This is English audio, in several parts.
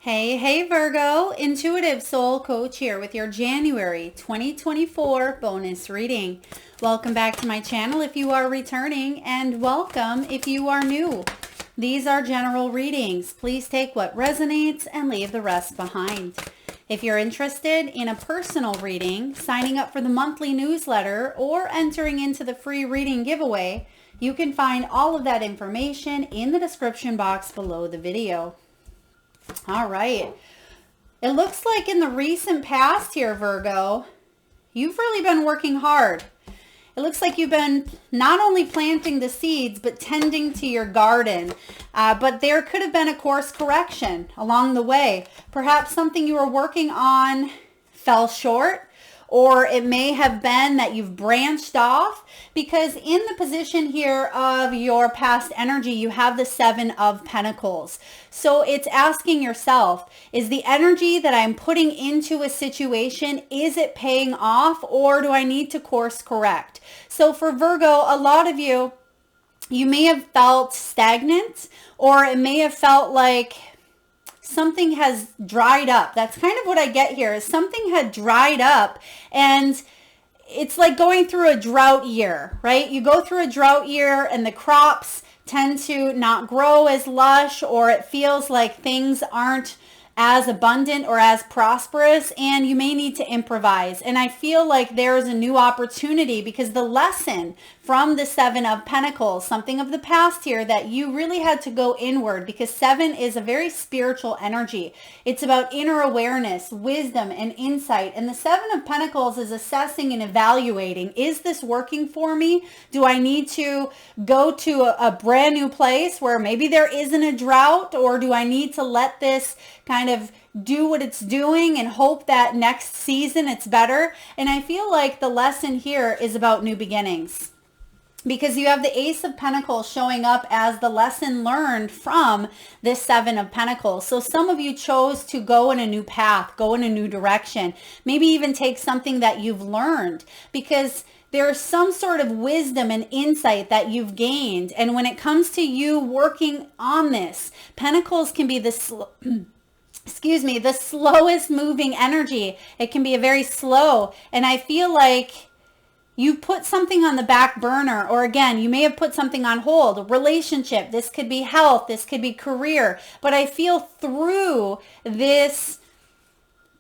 Hey, Virgo, Intuitive Soul Coach here with your January 2024 bonus reading. Welcome back to my channel if you are returning, and welcome if you are new. These are general readings. Please take what resonates and leave the rest behind. If you're interested in a personal reading, signing up for the monthly newsletter, or entering into the free reading giveaway, you can find all of that information in the description box below the video. All right. It looks like in the recent past here, Virgo, you've really been working hard. It looks like you've been not only planting the seeds, but tending to your garden. But there could have been a course correction along the way. Perhaps something you were working on fell short, or it may have been that you've branched off, because in the position here of your past energy, you have the Seven of Pentacles. So it's asking yourself, is the energy that I'm putting into a situation, is it paying off, or do I need to course correct? So for Virgo, a lot of you may have felt stagnant, or it may have felt like something has dried up. That's kind of what I get here, is something had dried up, and it's like going through a drought year, right? You go through a drought year and the crops tend to not grow as lush, or it feels like things aren't as abundant or as prosperous, and you may need to improvise. And I feel like there is a new opportunity, because the lesson from the Seven of Pentacles, something of the past here, that you really had to go inward, because seven is a very spiritual energy. It's about inner awareness, wisdom, and insight. And the Seven of Pentacles is assessing and evaluating, is this working for me? Do I need to go to a brand new place where maybe there isn't a drought, or do I need to let this kind of do what it's doing and hope that next season it's better? And I feel like the lesson here is about new beginnings, because you have the Ace of Pentacles showing up as the lesson learned from this Seven of Pentacles. So some of you chose to go in a new path, go in a new direction, maybe even take something that you've learned, because there's some sort of wisdom and insight that you've gained. And when it comes to you working on this, Pentacles can be the slowest moving energy. It can be a very slow, and I feel like you put something on the back burner, or again, you may have put something on hold. A relationship, this could be health, this could be career, but I feel through this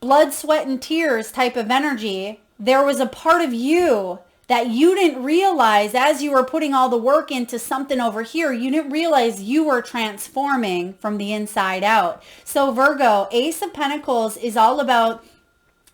blood, sweat, and tears type of energy, there was a part of you that you didn't realize as you were putting all the work into something over here. You didn't realize you were transforming from the inside out. So Virgo, Ace of Pentacles is all about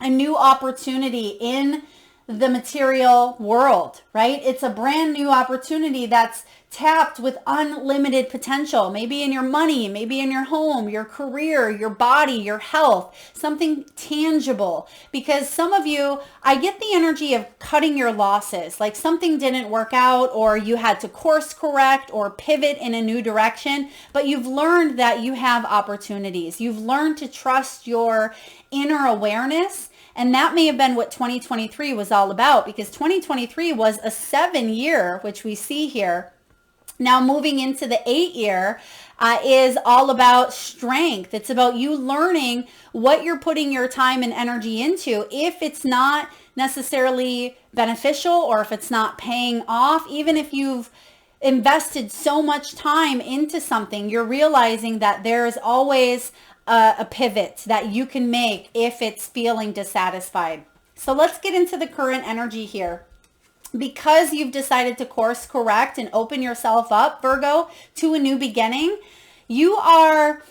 a new opportunity in the material world, right? It's a brand new opportunity that's tapped with unlimited potential, maybe in your money, maybe in your home, your career, your body, your health, something tangible. Because some of you, I get the energy of cutting your losses, like something didn't work out, or you had to course correct or pivot in a new direction, but you've learned that you have opportunities. You've learned to trust your inner awareness. And that may have been what 2023 was all about, because 2023 was a 7-year, which we see here. Now moving into the 8-year is all about strength. It's about you learning what you're putting your time and energy into. If it's not necessarily beneficial, or if it's not paying off, even if you've invested so much time into something, you're realizing that there's always a pivot that you can make if it's feeling dissatisfied. So let's get into the current energy here. Because you've decided to course correct and open yourself up, Virgo, to a new beginning, you are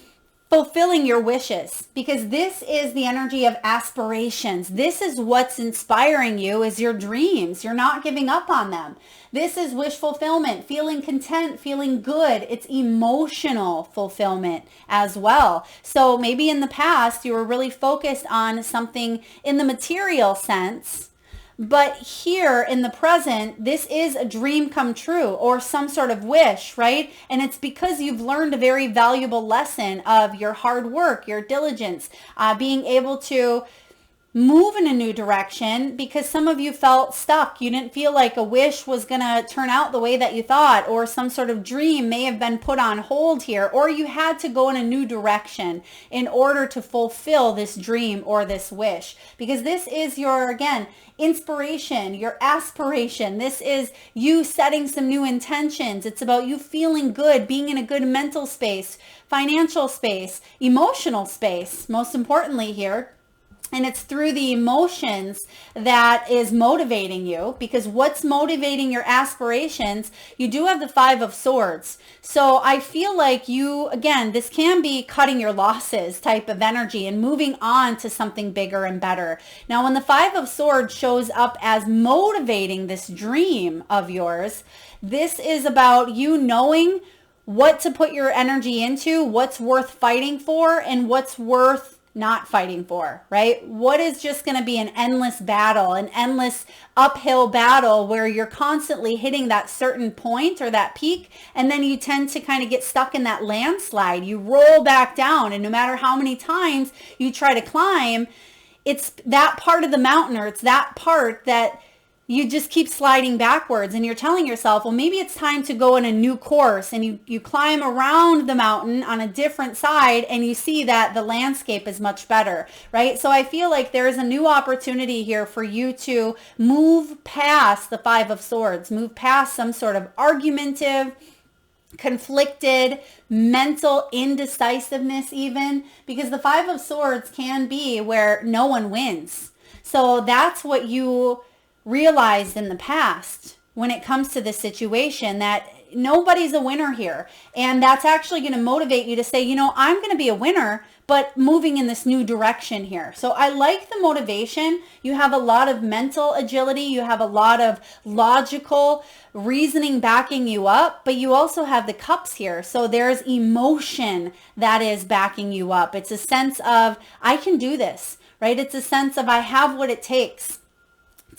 fulfilling your wishes, because this is the energy of aspirations. This is what's inspiring you, is your dreams. You're not giving up on them. This is wish fulfillment, feeling content, feeling good. It's emotional fulfillment as well. So maybe in the past you were really focused on something in the material sense, but here in the present, this is a dream come true, or some sort of wish, right? And it's because you've learned a very valuable lesson of your hard work, your diligence, being able to move in a new direction because some of you felt stuck. You didn't feel like a wish was going to turn out the way that you thought, or some sort of dream may have been put on hold here, or you had to go in a new direction in order to fulfill this dream or this wish. Because this is your, again, inspiration, your aspiration. This is you setting some new intentions. It's about you feeling good, being in a good mental space, financial space, emotional space, most importantly here. And it's through the emotions that is motivating you, because what's motivating your aspirations, you do have the 5 of Swords. So I feel like you, again, this can be cutting your losses type of energy and moving on to something bigger and better. Now, when the 5 of Swords shows up as motivating this dream of yours, this is about you knowing what to put your energy into, what's worth fighting for, and what's worth not fighting for, right? What is just going to be an endless battle, an endless uphill battle where you're constantly hitting that certain point or that peak, and then you tend to kind of get stuck in that landslide. You roll back down, and no matter how many times you try to climb, it's that part of the mountain, or it's that part that you just keep sliding backwards, and you're telling yourself, well, maybe it's time to go in a new course, and you climb around the mountain on a different side, and you see that the landscape is much better, right? So I feel like there is a new opportunity here for you to move past the 5 of Swords, move past some sort of argumentative, conflicted, mental indecisiveness even, because the 5 of Swords can be where no one wins. So that's what you realized in the past when it comes to this situation, that nobody's a winner here. And that's actually going to motivate you to say, you know, I'm going to be a winner, but moving in this new direction here. So I like the motivation. You have a lot of mental agility. You have a lot of logical reasoning backing you up, but you also have the Cups here. So there's emotion that is backing you up. It's a sense of, I can do this, right? It's a sense of, I have what it takes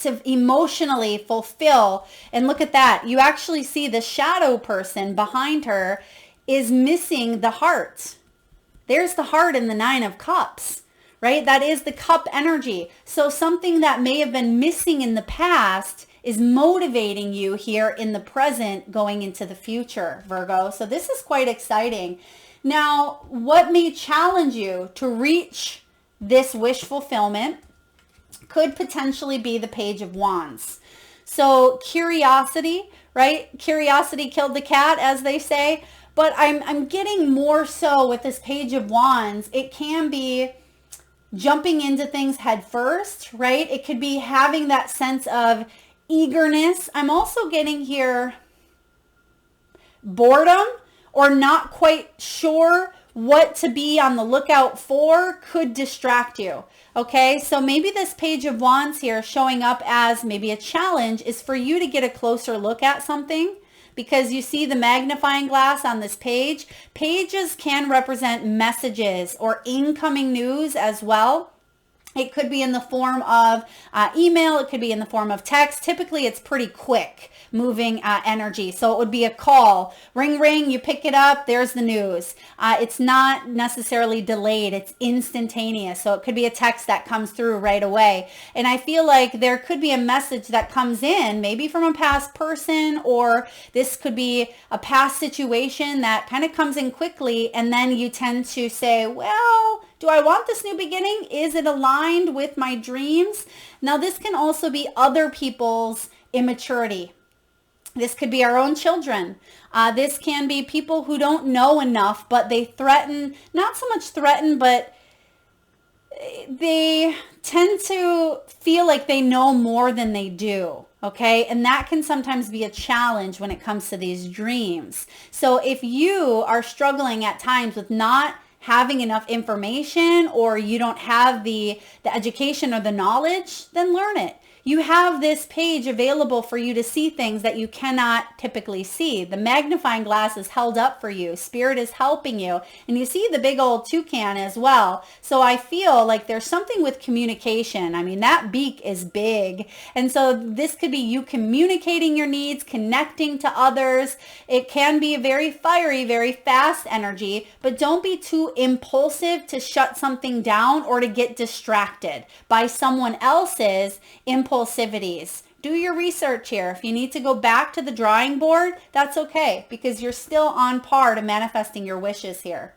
to emotionally fulfill. And look at that. You actually see the shadow person behind her is missing the heart. There's the heart in the 9 of Cups, right? That is the cup energy. So something that may have been missing in the past is motivating you here in the present going into the future, Virgo. So this is quite exciting. Now, what may challenge you to reach this wish fulfillment could potentially be the Page of Wands. So curiosity, right? Curiosity killed the cat, as they say. But I'm getting more so with this Page of Wands. It can be jumping into things head first, right? It could be having that sense of eagerness. I'm also getting here boredom, or not quite sure what to be on the lookout for, could distract you. Okay, so maybe this Page of Wands here showing up as maybe a challenge is for you to get a closer look at something, because you see the magnifying glass on this page. Pages can represent messages or incoming news as well. It could be in the form of email. It could be in the form of text. Typically, it's pretty quick moving energy. So it would be a call. Ring, ring, you pick it up. There's the news. It's not necessarily delayed. It's instantaneous. So it could be a text that comes through right away. And I feel like there could be a message that comes in, maybe from a past person, or this could be a past situation that kind of comes in quickly. And then you tend to say, well, do I want this new beginning? Is it aligned with my dreams? Now, this can also be other people's immaturity. This could be our own children. This can be people who don't know enough, but they threaten, not so much threaten, but they tend to feel like they know more than they do. Okay. And that can sometimes be a challenge when it comes to these dreams. So if you are struggling at times with not having enough information, or you don't have the education or the knowledge, then learn it. you have this page available for you to see things that you cannot typically see. The magnifying glass is held up for you. Spirit is helping you. And you see the big old toucan as well. So I feel like there's something with communication. I mean, that beak is big. And so this could be you communicating your needs, connecting to others. It can be a very fiery, very fast energy, but don't be too impulsive to shut something down or to get distracted by someone else's impulsivities. Do your research here. If you need to go back to the drawing board, that's okay, because you're still on par to manifesting your wishes here.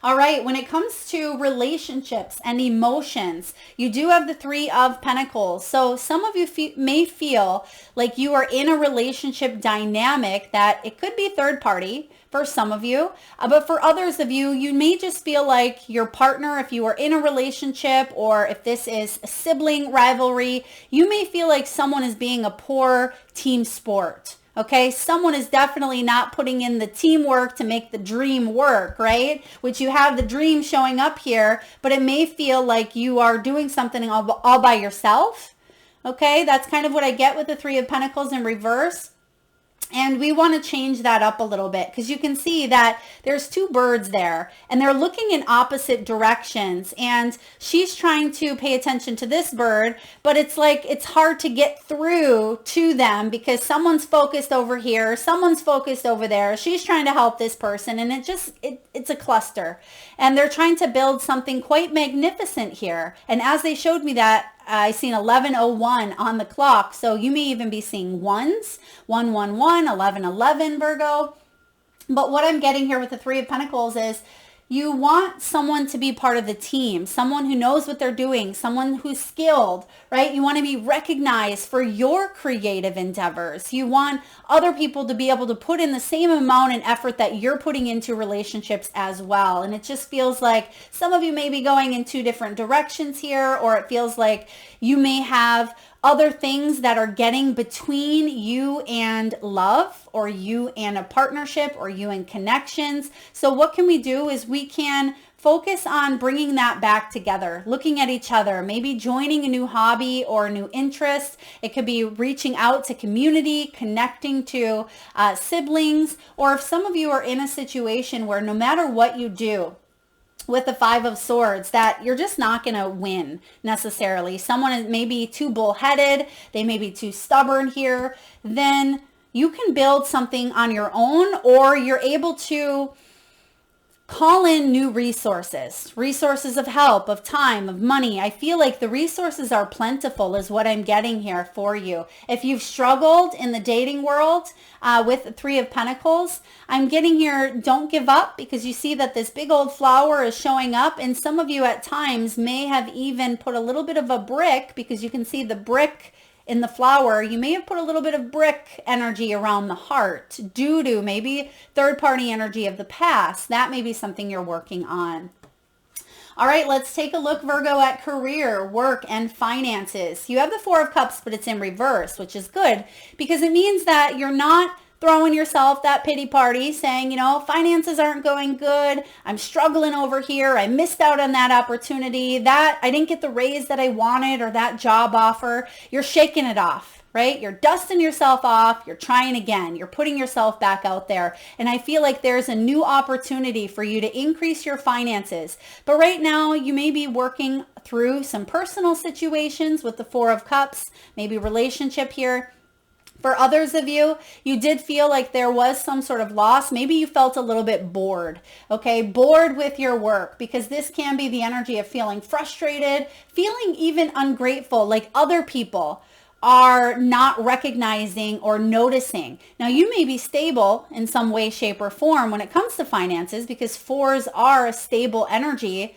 All right, when it comes to relationships and emotions, you do have the Three of Pentacles. So some of you may feel like you are in a relationship dynamic that it could be third party for some of you, but for others of you, you may just feel like your partner, if you are in a relationship or if this is a sibling rivalry, you may feel like someone is being a poor team sport. Okay, someone is definitely not putting in the teamwork to make the dream work, right? Which you have the dream showing up here, but it may feel like you are doing something all by yourself. Okay, that's kind of what I get with the Three of Pentacles in reverse. And we want to change that up a little bit, because you can see that there's two birds there and they're looking in opposite directions, and she's trying to pay attention to this bird, but it's like it's hard to get through to them because someone's focused over here, someone's focused over there. She's trying to help this person, and it's a cluster, and they're trying to build something quite magnificent here. And as they showed me that, I seen 11:01 on the clock. So you may even be seeing ones, 111, 1111, Virgo. But what I'm getting here with the Three of Pentacles is you want someone to be part of the team, someone who knows what they're doing, someone who's skilled, right? You want to be recognized for your creative endeavors. You want other people to be able to put in the same amount and effort that you're putting into relationships as well. And it just feels like some of you may be going in two different directions here, or it feels like you may have other things that are getting between you and love, or you and a partnership, or you and connections. So what can we do is we can focus on bringing that back together, looking at each other, maybe joining a new hobby or a new interest. It could be reaching out to community, connecting to siblings, or if some of you are in a situation where no matter what you do, with the Five of Swords, that you're just not going to win necessarily. Someone is maybe too bullheaded, they may be too stubborn here, then you can build something on your own, or you're able to call in new resources of help, of time, of money. I feel like the resources are plentiful is what I'm getting here for you. If you've struggled in the dating world with the Three of Pentacles, I'm getting here, don't give up, because you see that this big old flower is showing up, and some of you at times may have even put a little bit of a brick, because you can see the brick in the flower. You may have put a little bit of brick energy around the heart due to maybe third party energy of the past. That may be something you're working on. All right, let's take a look, Virgo, at career, work, and finances. You have the Four of Cups, but it's in reverse, which is good because it means that you're not throwing yourself that pity party saying, you know, finances aren't going good. I'm struggling over here. I missed out on that opportunity. That I didn't get the raise that I wanted, or that job offer. You're shaking it off, right? You're dusting yourself off. You're trying again. You're putting yourself back out there. And I feel like there's a new opportunity for you to increase your finances. But right now you may be working through some personal situations with the Four of Cups, maybe relationship here. For others of you, you did feel like there was some sort of loss. Maybe you felt a little bit bored, okay? Bored with your work, because this can be the energy of feeling frustrated, feeling even ungrateful, like other people are not recognizing or noticing. Now, you may be stable in some way, shape, or form when it comes to finances, because fours are a stable energy,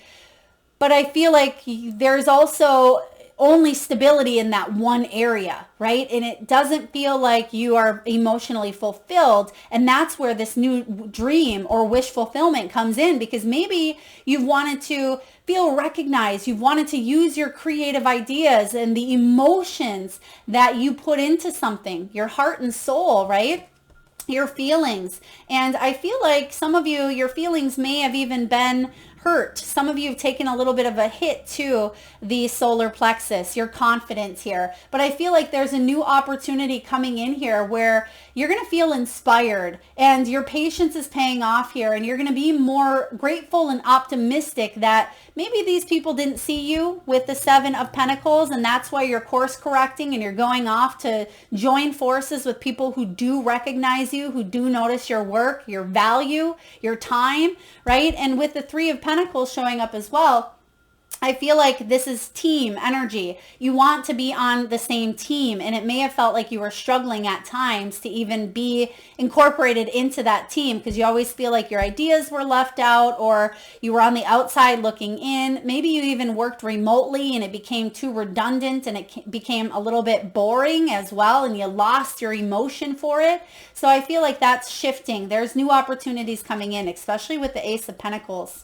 but I feel like there's also only stability in that one area, right? And it doesn't feel like you are emotionally fulfilled. And that's where this new dream or wish fulfillment comes in, because maybe you've wanted to feel recognized. You've wanted to use your creative ideas and the emotions that you put into something, your heart and soul, right? Your feelings. And I feel like some of you, your feelings may have even been hurt. Some of you have taken a little bit of a hit to the solar plexus, your confidence here. But I feel like there's a new opportunity coming in here where you're going to feel inspired and your patience is paying off here, and you're going to be more grateful and optimistic that maybe these people didn't see you with the Seven of Pentacles, and that's why you're course correcting and you're going off to join forces with people who do recognize you, who do notice your work, your value, your time, right? And with the Three of Pentacles showing up as well, I feel like this is team energy. You want to be on the same team, and it may have felt like you were struggling at times to even be incorporated into that team because you always feel like your ideas were left out, or you were on the outside looking in. Maybe you even worked remotely and it became too redundant and it became a little bit boring as well, and you lost your emotion for it. So I feel like that's shifting. There's new opportunities coming in, especially with the Ace of Pentacles.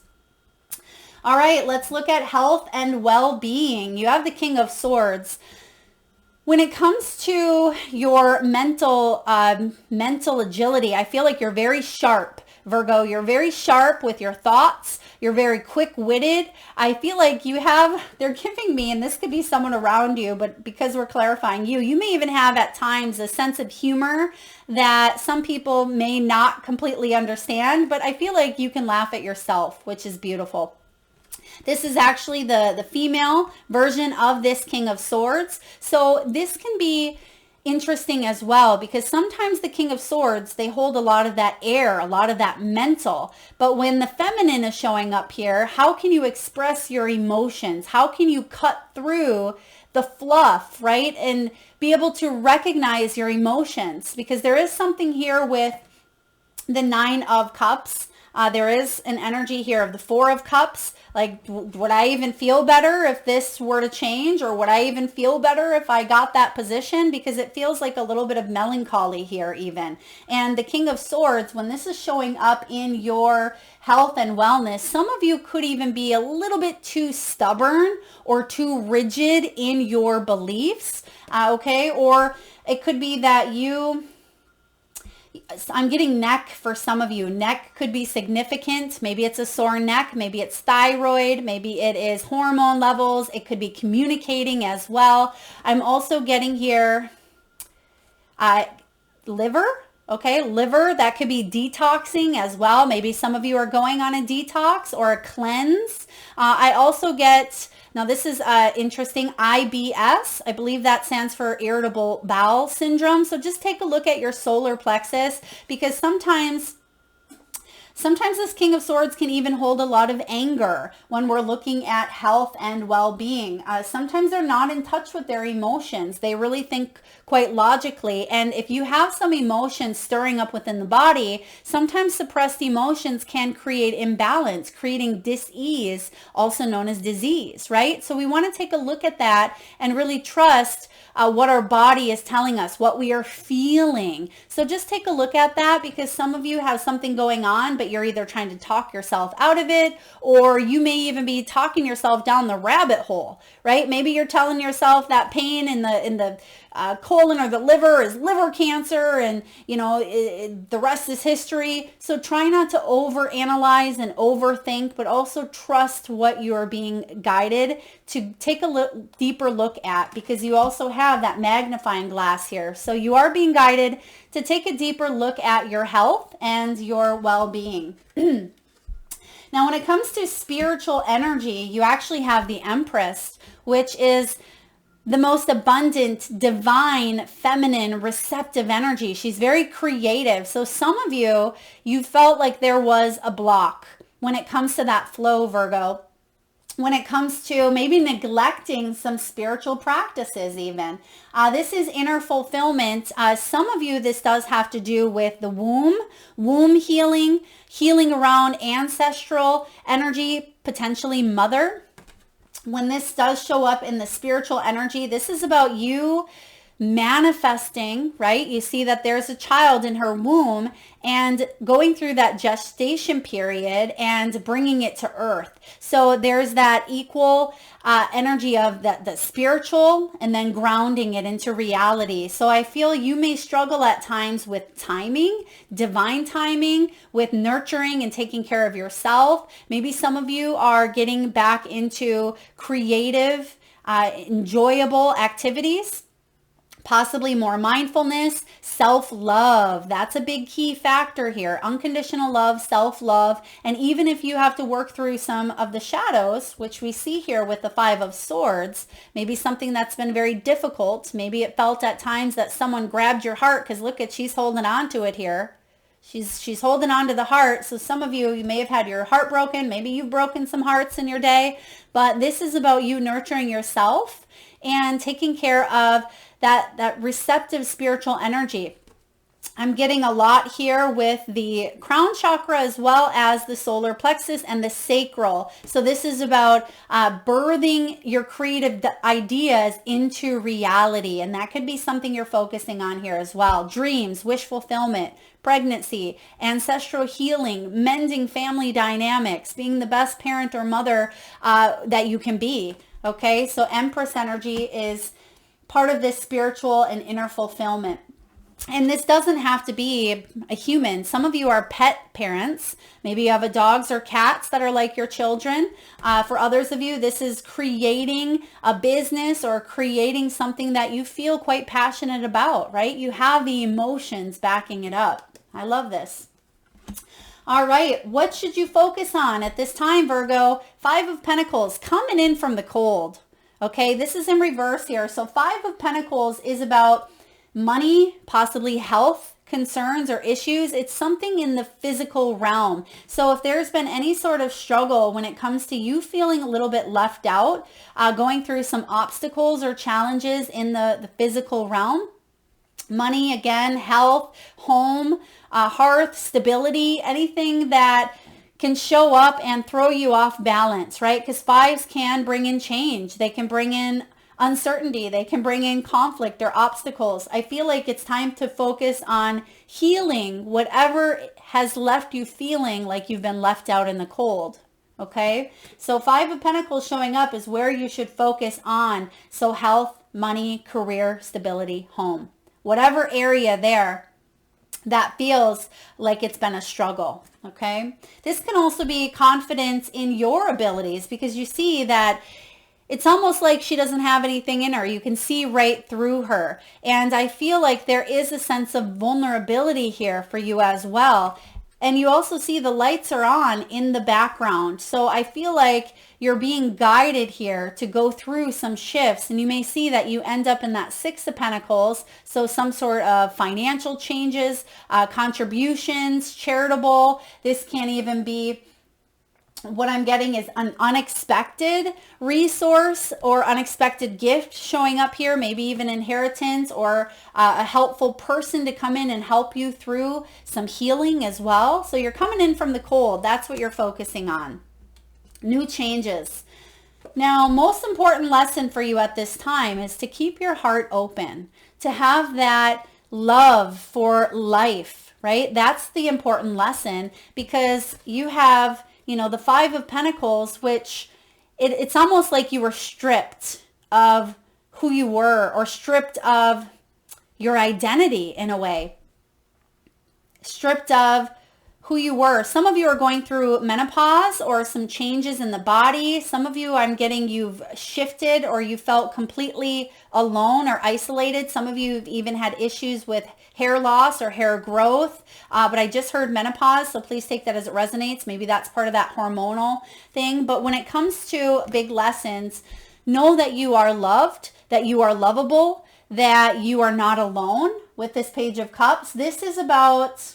All right, let's look at health and well-being. You have the King of Swords. When it comes to your mental agility, I feel like you're very sharp, Virgo. You're very sharp with your thoughts. You're very quick-witted. I feel like they're giving me, and this could be someone around you, but because we're clarifying you may even have at times a sense of humor that some people may not completely understand, but I feel like you can laugh at yourself, which is beautiful. This is actually the female version of this King of Swords. So this can be interesting as well, because sometimes the King of Swords, they hold a lot of that air, a lot of that mental. But when the feminine is showing up here, how can you express your emotions? How can you cut through the fluff, right? And be able to recognize your emotions, because there is something here with the Nine of Cups. There is an energy here of the Four of Cups. Like, would I even feel better if this were to change? Or would I even feel better if I got that position? Because it feels like a little bit of melancholy here even. And the King of Swords, when this is showing up in your health and wellness, some of you could even be a little bit too stubborn or too rigid in your beliefs, okay? Or it could be that I'm getting neck for some of you. Neck could be significant. Maybe it's a sore neck. Maybe it's thyroid. Maybe it is hormone levels. It could be communicating as well. I'm also getting here liver. Okay, liver, that could be detoxing as well. Maybe some of you are going on a detox or a cleanse. I also get, now this is interesting, IBS. I believe that stands for irritable bowel syndrome. So just take a look at your solar plexus, because sometimes this King of Swords can even hold a lot of anger when we're looking at health and well-being. Sometimes they're not in touch with their emotions. They really think quite logically. And if you have some emotions stirring up within the body, sometimes suppressed emotions can create imbalance, creating dis-ease, also known as disease, right? So we want to take a look at that and really trust what our body is telling us, what we are feeling. So just take a look at that, because some of you have something going on, but you're either trying to talk yourself out of it, or you may even be talking yourself down the rabbit hole, right? Maybe you're telling yourself that pain in the colon or the liver is liver cancer, and the rest is history. So try not to overanalyze and overthink, but also trust what you are being guided to take a deeper look at, because you also have that magnifying glass here. So you are being guided to take a deeper look at your health and your well-being. Now, when it comes to spiritual energy, you actually have the Empress, which is the most abundant, divine, feminine, receptive energy. She's very creative. So some of you felt like there was a block when it comes to that flow, Virgo. When it comes to maybe neglecting some spiritual practices even. This is inner fulfillment. Some of you, this does have to do with the womb healing, healing around ancestral energy, potentially mother. When this does show up in the spiritual energy, this is about you manifesting, right? You see that there's a child in her womb and going through that gestation period and bringing it to earth. So there's that equal energy of the spiritual and then grounding it into reality. So I feel you may struggle at times with timing, divine timing, with nurturing and taking care of yourself. Maybe some of you are getting back into creative, enjoyable activities. Possibly more mindfulness, self-love. That's a big key factor here. Unconditional love, self-love. And even if you have to work through some of the shadows, which we see here with the Five of Swords, maybe something that's been very difficult. Maybe it felt at times that someone grabbed your heart, because look at, she's holding on to it here. She's holding on to the heart. So some of you may have had your heart broken. Maybe you've broken some hearts in your day. But this is about you nurturing yourself and taking care of that receptive spiritual energy. I'm getting a lot here with the crown chakra as well as the solar plexus and the sacral. So this is about birthing your creative ideas into reality. And that could be something you're focusing on here as well. Dreams, wish fulfillment, pregnancy, ancestral healing, mending family dynamics, being the best parent or mother that you can be. Okay, so Empress energy is part of this spiritual and inner fulfillment. And this doesn't have to be a human. Some of you are pet parents. Maybe you have dogs or cats that are like your children. For others of you, this is creating a business or creating something that you feel quite passionate about, right? You have the emotions backing it up. I love this. All right, what should you focus on at this time, Virgo? Five of Pentacles, coming in from the cold. Okay, this is in reverse here. So Five of Pentacles is about money, possibly health concerns or issues. It's something in the physical realm. So if there's been any sort of struggle when it comes to you feeling a little bit left out, going through some obstacles or challenges in the physical realm, money, again, health, home, hearth, stability, anything that can show up and throw you off balance, right? Because fives can bring in change. They can bring in uncertainty. They can bring in conflict or obstacles. I feel like it's time to focus on healing whatever has left you feeling like you've been left out in the cold. Okay, so Five of Pentacles showing up is where you should focus on. So health, money, career, stability, home, whatever area there that feels like it's been a struggle. Okay, this can also be confidence in your abilities, because you see that it's almost like she doesn't have anything in her. You can see right through her. And I feel like there is a sense of vulnerability here for you as well. And you also see the lights are on in the background. So I feel like you're being guided here to go through some shifts. And you may see that you end up in that Six of Pentacles. So some sort of financial changes, contributions, charitable. This can't even be, what I'm getting is an unexpected resource or unexpected gift showing up here, maybe even inheritance or a helpful person to come in and help you through some healing as well. So you're coming in from the cold. That's what you're focusing on. New changes. Now, most important lesson for you at this time is to keep your heart open, to have that love for life, right? That's the important lesson, because you have, you know, the Five of Pentacles, which it's almost like you were stripped of who you were, or stripped of your identity in a way, stripped of who you were. Some of you are going through menopause or some changes in the body. Some of you, I'm getting, you've shifted or you felt completely alone or isolated. Some of you have even had issues with hair loss or hair growth. But I just heard menopause, so please take that as it resonates. Maybe that's part of that hormonal thing. But when it comes to big lessons, know that you are loved, that you are lovable, that you are not alone with this Page of Cups. This is about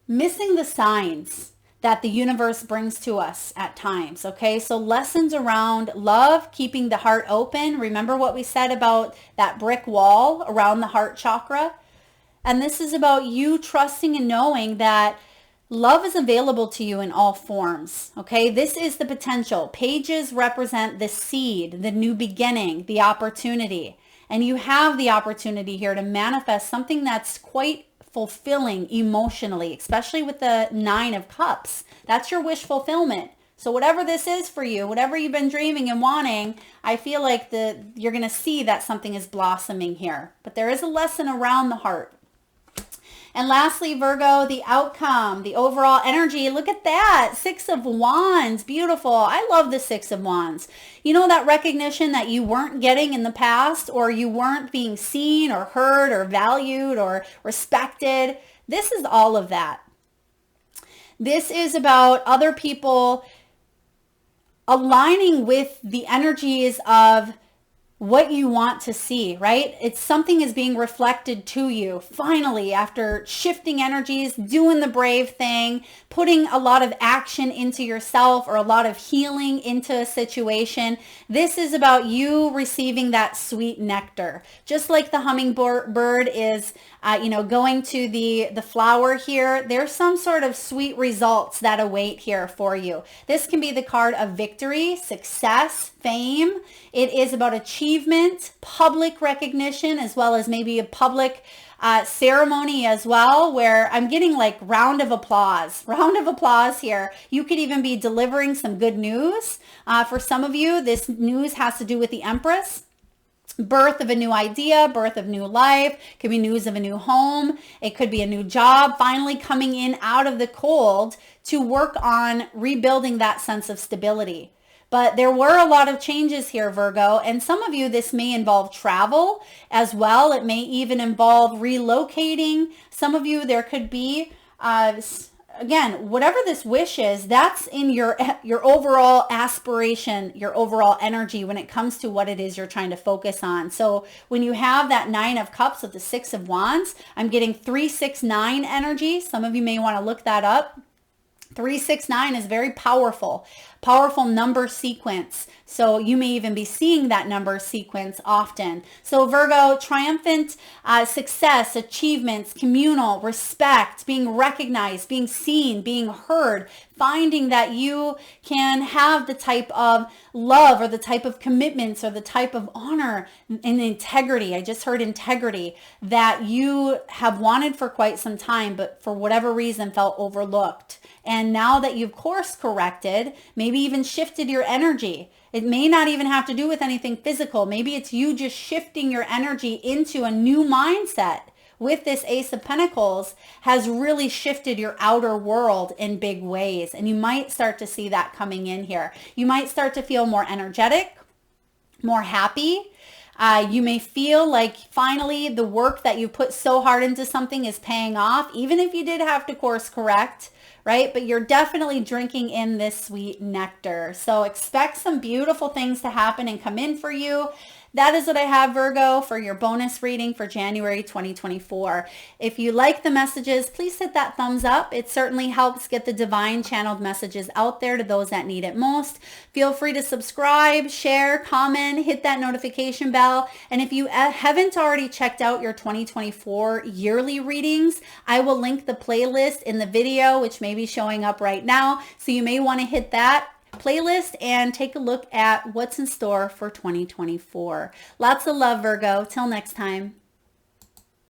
missing the signs that the universe brings to us at times. Okay, so lessons around love, keeping the heart open. Remember what we said about that brick wall around the heart chakra? And this is about you trusting and knowing that love is available to you in all forms. Okay, this is the potential. Pages represent the seed, the new beginning, the opportunity. And you have the opportunity here to manifest something that's quite fulfilling emotionally, especially with the 9 of Cups. That's your wish fulfillment. So whatever this is for you, whatever you've been dreaming and wanting, I feel like you're going to see that something is blossoming here. But there is a lesson around the heart. And lastly, Virgo, the outcome, the overall energy. Look at that. 6 of Wands. Beautiful. I love the 6 of Wands. You know, that recognition that you weren't getting in the past, or you weren't being seen or heard or valued or respected. This is all of that. This is about other people aligning with the energies of what you want to see, right? It's something is being reflected to you. Finally, after shifting energies, doing the brave thing, putting a lot of action into yourself or a lot of healing into a situation, this is about you receiving that sweet nectar. Just like the hummingbird is, going to the flower here, there's some sort of sweet results that await here for you. This can be the card of victory, success, fame. It is about achievement, public recognition, as well as maybe a public ceremony as well, where I'm getting like round of applause here. You could even be delivering some good news. For some of you, this news has to do with the Empress. Birth of a new idea, birth of new life, could be news of a new home. It could be a new job, finally coming in out of the cold to work on rebuilding that sense of stability. But there were a lot of changes here, Virgo, and some of you, this may involve travel as well. It may even involve relocating. Some of you, there could be, again, whatever this wish is, that's in your overall aspiration, your overall energy when it comes to what it is you're trying to focus on. So when you have that 9 of Cups with the 6 of Wands, I'm getting 369 energy. Some of you may want to look that up. 369 is very powerful number sequence. So you may even be seeing that number sequence often. So Virgo, triumphant success, achievements, communal, respect, being recognized, being seen, being heard, finding that you can have the type of love or the type of commitments or the type of honor and integrity. I just heard integrity that you have wanted for quite some time, but for whatever reason felt overlooked. And now that you've course corrected, maybe even shifted your energy. It may not even have to do with anything physical. Maybe it's you just shifting your energy into a new mindset with this Ace of Pentacles has really shifted your outer world in big ways. And you might start to see that coming in here. You might start to feel more energetic, more happy. You may feel like finally the work that you put so hard into something is paying off, even if you did have to course correct, right? But you're definitely drinking in this sweet nectar. So expect some beautiful things to happen and come in for you. That is what I have, Virgo, for your bonus reading for January 2024. If you like the messages, please hit that thumbs up. It certainly helps get the divine channeled messages out there to those that need it most. Feel free to subscribe, share, comment, hit that notification bell. And if you haven't already checked out your 2024 yearly readings, I will link the playlist in the video, which may be showing up right now. So you may want to hit that playlist and take a look at what's in store for 2024. Lots of love, Virgo. Till next time.